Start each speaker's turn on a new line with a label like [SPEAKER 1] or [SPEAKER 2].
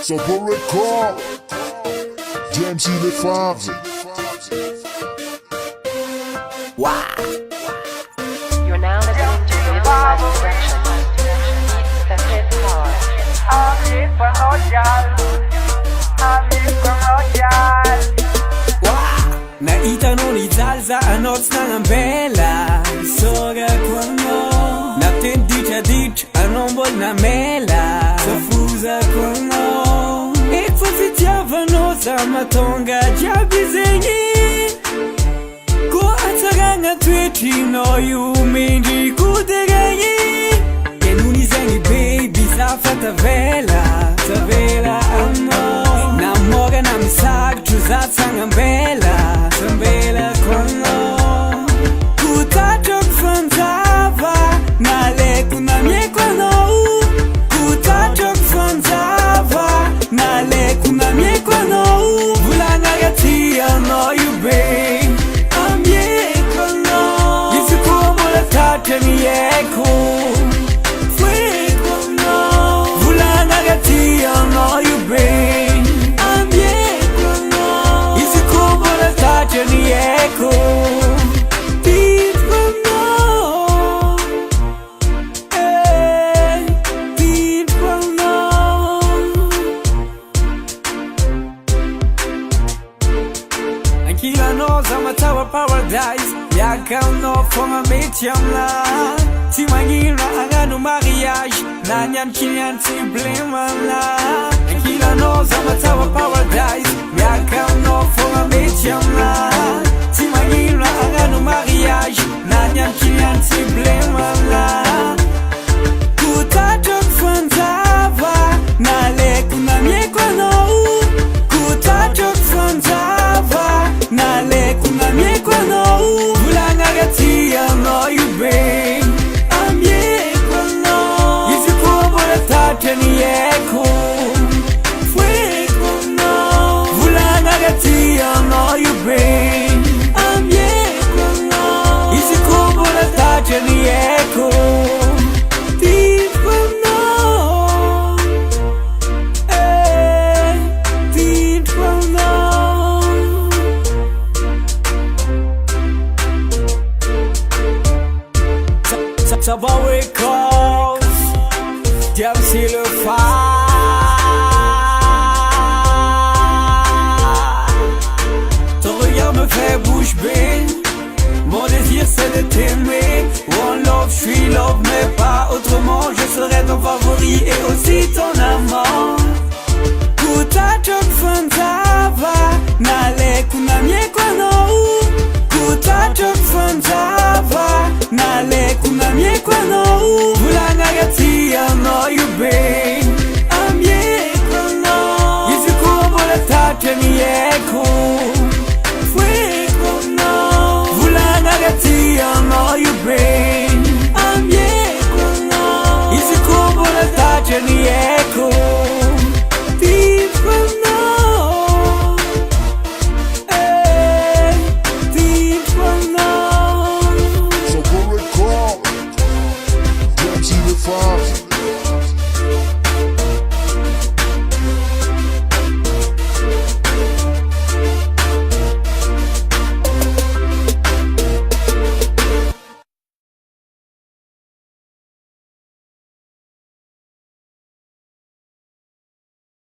[SPEAKER 1] Super record. DMC les Fabs.
[SPEAKER 2] Wow.
[SPEAKER 3] You're now listening to Riverside Production. It's the hip
[SPEAKER 2] Naitano ni zalza anots nangambela Soga kwano Natendita dich anombol na mela Safuza kwano Ekfosityava no sa matonga jabizengi Ko ataganga twetino yumingi kutegangi Kenuni zengi baby safata vela Savela ano Namoga na misag chuzat sangambela Sambela kono Kutatok fanzava Nale kunamye kono Kutatok fanzava Nale kunamye kono Vulanga gatia no you bang Amye kono Yisi kumo la tate miyeko Fwe kono Vulanga gatia no you bang Amye kono Yisi kumo la tate miyeko Beat kono Beat kono Akila knows I'm a tower paradise Yaka no for a metiamla Timangira agano mariage Nanyan kilian si blemala Akila knows I'm a tower paradise Yaka no for a metiamla Timangira agano mariage Nanyan kilian si blemala Kutatok fanzava Nale kunamye kwano Kutatok fanzava Nale kunamye kwano Vulanga gatia no you bang Amye kwano Yisi kubola tate ni eko Fwe kwano Vulanga gatia no you bang Amye kwano Yisi kubola tate ni eko Deep kwano Deep kwano Savoir records DMC le Fab Ton regard me fait bouche bée Mon désir c'est de t'aimer One love, je suis love mais pas autrement Je serai ton favori et aussi ton amant Kutatok fanzava Nale kunamye kwano Kutatok fanzava Nale kunamye kwano Vulanga gatia no you bang Amye kwano Yisi kubola tate ni eko Fwe kwano Vulanga gatia no you bang Amye kwano Yisi kubola tate ni eko